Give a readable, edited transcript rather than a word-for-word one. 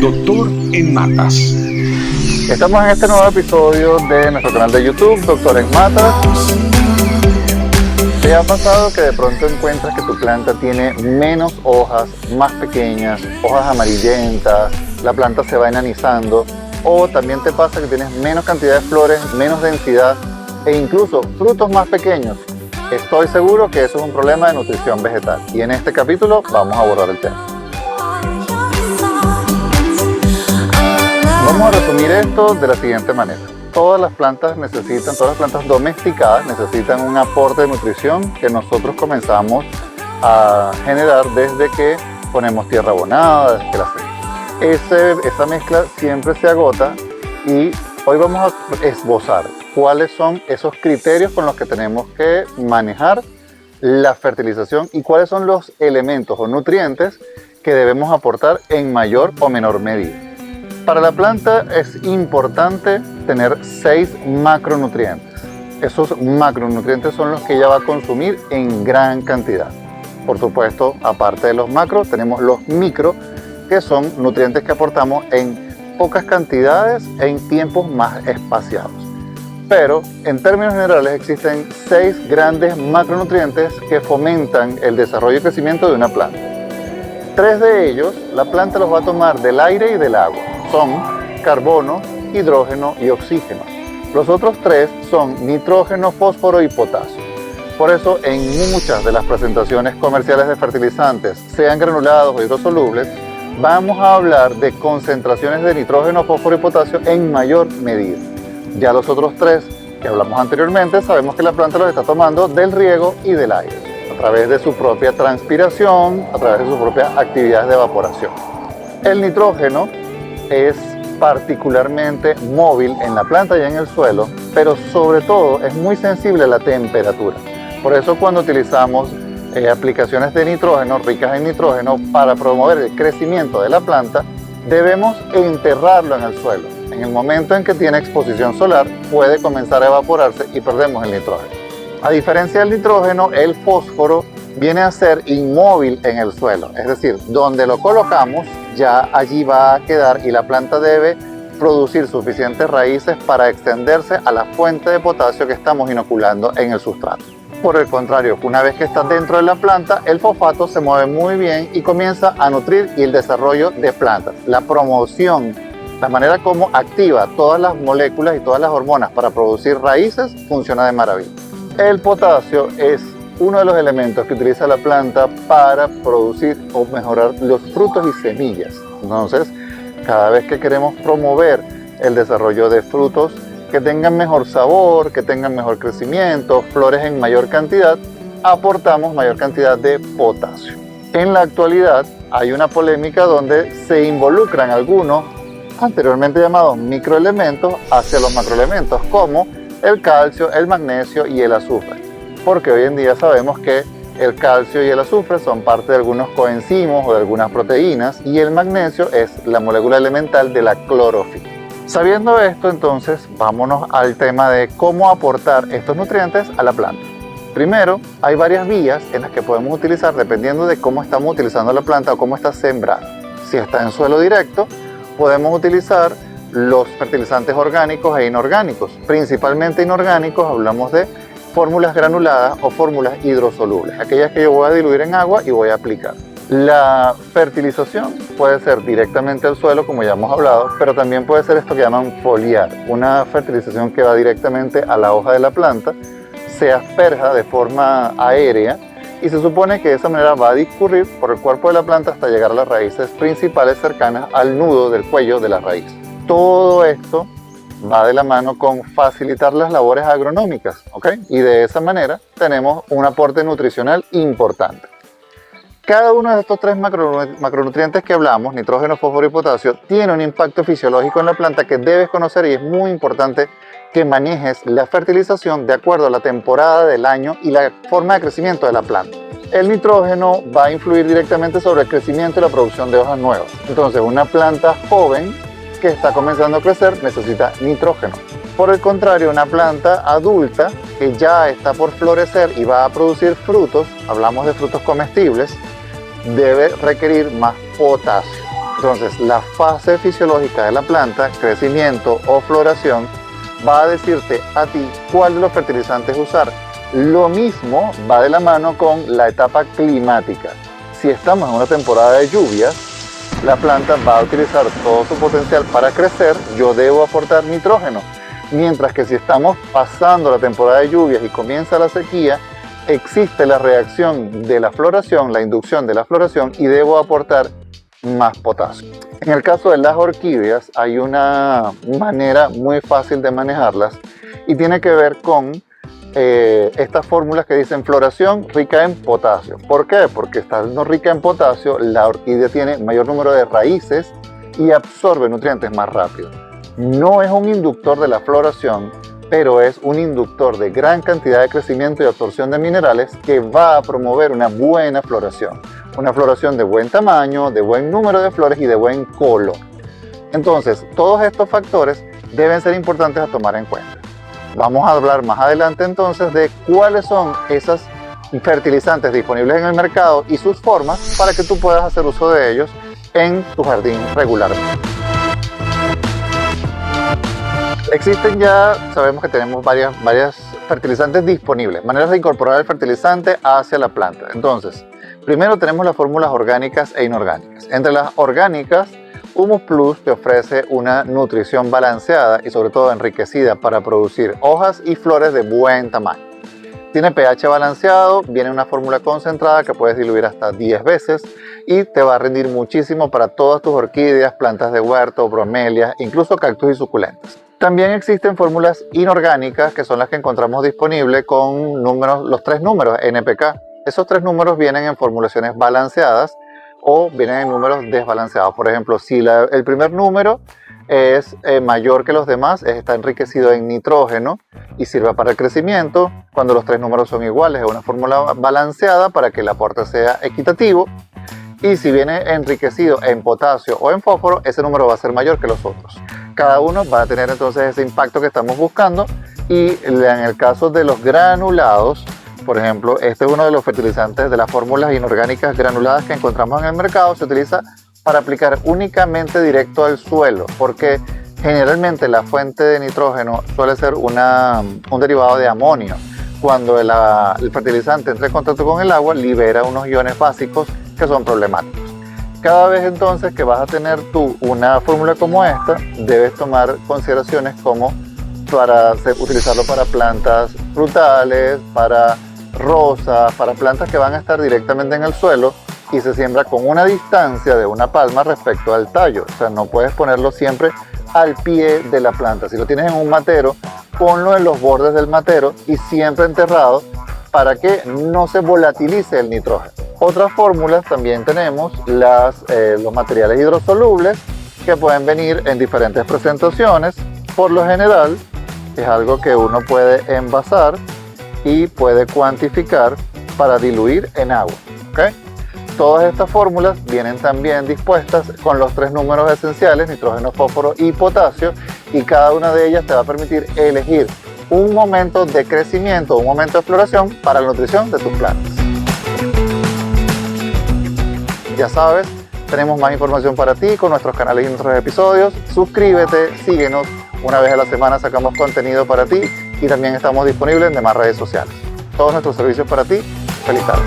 Doctor en Matas. Estamos en este nuevo episodio de nuestro canal de YouTube, Doctor en Matas. ¿Te ha pasado que de pronto encuentras que tu planta tiene menos hojas, más pequeñas, hojas amarillentas, la planta se va enanizando? O también te pasa que tienes menos cantidad de flores, menos densidad e incluso frutos más pequeños. Estoy seguro que eso es un problema de nutrición vegetal y en este capítulo vamos a abordar el tema. Vamos a resumir esto de la siguiente manera. Todas las plantas domesticadas necesitan un aporte de nutrición que nosotros comenzamos a generar desde que ponemos tierra abonada, desde que la semilla. Esa mezcla siempre se agota y hoy vamos a esbozar cuáles son esos criterios con los que tenemos que manejar la fertilización y cuáles son los elementos o nutrientes que debemos aportar en mayor o menor medida. Para la planta es importante tener 6 macronutrientes. Esos macronutrientes son los que ella va a consumir en gran cantidad. Por supuesto, aparte de los macros, tenemos los micro, que son nutrientes que aportamos en pocas cantidades e en tiempos más espaciados. Pero en términos generales existen 6 grandes macronutrientes que fomentan el desarrollo y crecimiento de una planta. 3 de ellos la planta los va a tomar del aire y del agua. Son carbono, hidrógeno y oxígeno. Los otros 3 son nitrógeno, fósforo y potasio. Por eso en muchas de las presentaciones comerciales de fertilizantes, sean granulados o hidrosolubles, vamos a hablar de concentraciones de nitrógeno, fósforo y potasio en mayor medida. Ya los otros 3 que hablamos anteriormente, sabemos que la planta los está tomando del riego y del aire, a través de su propia transpiración, a través de sus propias actividades de evaporación. El nitrógeno es particularmente móvil en la planta y en el suelo, pero sobre todo es muy sensible a la temperatura. Por eso cuando utilizamos aplicaciones de nitrógeno, ricas en nitrógeno, para promover el crecimiento de la planta, debemos enterrarlo en el suelo. En el momento en que tiene exposición solar, puede comenzar a evaporarse y perdemos el nitrógeno. A diferencia del nitrógeno, el fósforo viene a ser inmóvil en el suelo, es decir, donde lo colocamos, ya allí va a quedar y la planta debe producir suficientes raíces para extenderse a la fuente de potasio que estamos inoculando en el sustrato. Por el contrario, una vez que está dentro de la planta, el fosfato se mueve muy bien y comienza a nutrir y el desarrollo de plantas. La promoción, la manera como activa todas las moléculas y todas las hormonas para producir raíces, funciona de maravilla. El potasio es uno de los elementos que utiliza la planta para producir o mejorar los frutos y semillas. Entonces, cada vez que queremos promover el desarrollo de frutos que tengan mejor sabor, que tengan mejor crecimiento, flores en mayor cantidad, aportamos mayor cantidad de potasio. En la actualidad hay una polémica donde se involucran algunos anteriormente llamados microelementos hacia los macroelementos, como el calcio, el magnesio y el azufre. Porque hoy en día sabemos que el calcio y el azufre son parte de algunos coenzimos o de algunas proteínas y el magnesio es la molécula elemental de la clorofila. Sabiendo esto, entonces, vámonos al tema de cómo aportar estos nutrientes a la planta. Primero, hay varias vías en las que podemos utilizar dependiendo de cómo estamos utilizando la planta o cómo está sembrada. Si está en suelo directo, podemos utilizar los fertilizantes orgánicos e inorgánicos. Principalmente inorgánicos, hablamos de fórmulas granuladas o fórmulas hidrosolubles, aquellas que yo voy a diluir en agua y voy a aplicar. La fertilización puede ser directamente al suelo, como ya hemos hablado, pero también puede ser esto que llaman foliar, una fertilización que va directamente a la hoja de la planta, se asperja de forma aérea y se supone que de esa manera va a discurrir por el cuerpo de la planta hasta llegar a las raíces principales cercanas al nudo del cuello de la raíz. Todo esto va de la mano con facilitar las labores agronómicas, ¿ok? Y de esa manera tenemos un aporte nutricional importante. Cada uno de estos 3 macronutrientes que hablamos, nitrógeno, fósforo y potasio, tiene un impacto fisiológico en la planta que debes conocer y es muy importante que manejes la fertilización de acuerdo a la temporada del año y la forma de crecimiento de la planta. El nitrógeno va a influir directamente sobre el crecimiento y la producción de hojas nuevas. Entonces, una planta joven que está comenzando a crecer necesita nitrógeno. Por el contrario, una planta adulta que ya está por florecer y va a producir frutos, hablamos de frutos comestibles, debe requerir más potasio. Entonces, la fase fisiológica de la planta, crecimiento o floración, va a decirte a ti cuál de los fertilizantes usar. Lo mismo va de la mano con la etapa climática. Si estamos en una temporada de lluvias, la planta va a utilizar todo su potencial para crecer, yo debo aportar nitrógeno. Mientras que si estamos pasando la temporada de lluvias y comienza la sequía, existe la reacción de la floración, la inducción de la floración, y debo aportar más potasio. En el caso de las orquídeas hay una manera muy fácil de manejarlas y tiene que ver con estas fórmulas que dicen floración rica en potasio. ¿Por qué? Porque estando rica en potasio, la orquídea tiene mayor número de raíces y absorbe nutrientes más rápido. No es un inductor de la floración, pero es un inductor de gran cantidad de crecimiento y absorción de minerales que va a promover una buena floración. Una floración de buen tamaño, de buen número de flores y de buen color. Entonces, todos estos factores deben ser importantes a tomar en cuenta. Vamos a hablar más adelante entonces de cuáles son esos fertilizantes disponibles en el mercado y sus formas para que tú puedas hacer uso de ellos en tu jardín regularmente. Existen ya, sabemos que tenemos varias fertilizantes disponibles, maneras de incorporar el fertilizante hacia la planta. Entonces, primero tenemos las fórmulas orgánicas e inorgánicas. Entre las orgánicas, Humus Plus te ofrece una nutrición balanceada y sobre todo enriquecida para producir hojas y flores de buen tamaño. Tiene pH balanceado, viene una fórmula concentrada que puedes diluir hasta 10 veces y te va a rendir muchísimo para todas tus orquídeas, plantas de huerto, bromelias, incluso cactus y suculentas. También existen fórmulas inorgánicas que son las que encontramos disponibles con los 3 números NPK. Esos 3 números vienen en formulaciones balanceadas o vienen en números desbalanceados. Por ejemplo, si el primer número es mayor que los demás, está enriquecido en nitrógeno y sirve para el crecimiento. Cuando los 3 números son iguales, es una fórmula balanceada para que el aporte sea equitativo. Y si viene enriquecido en potasio o en fósforo, ese número va a ser mayor que los otros. Cada uno va a tener entonces ese impacto que estamos buscando. Y en el caso de los granulados, por ejemplo, este es uno de los fertilizantes de las fórmulas inorgánicas granuladas que encontramos en el mercado. Se utiliza para aplicar únicamente directo al suelo, porque generalmente la fuente de nitrógeno suele ser un derivado de amonio. Cuando el fertilizante entra en contacto con el agua, libera unos iones básicos que son problemáticos. Cada vez entonces que vas a tener tú una fórmula como esta, debes tomar consideraciones como utilizarlo para plantas frutales, para rosas, para plantas que van a estar directamente en el suelo y se siembra con una distancia de una palma respecto al tallo. O sea, no puedes ponerlo siempre al pie de la planta. Si lo tienes en un matero, ponlo en los bordes del matero y siempre enterrado para que no se volatilice el nitrógeno. Otras fórmulas también tenemos los materiales hidrosolubles que pueden venir en diferentes presentaciones. Por lo general es algo que uno puede envasar y puede cuantificar para diluir en agua. ¿Okay? Todas estas fórmulas vienen también dispuestas con los 3 números esenciales, nitrógeno, fósforo y potasio, y cada una de ellas te va a permitir elegir un momento de crecimiento, un momento de floración para la nutrición de tus plantas. Ya sabes, tenemos más información para ti con nuestros canales y nuestros episodios. Suscríbete, síguenos. Una vez a la semana sacamos contenido para ti y también estamos disponibles en demás redes sociales. Todos nuestros servicios para ti. Feliz tarde.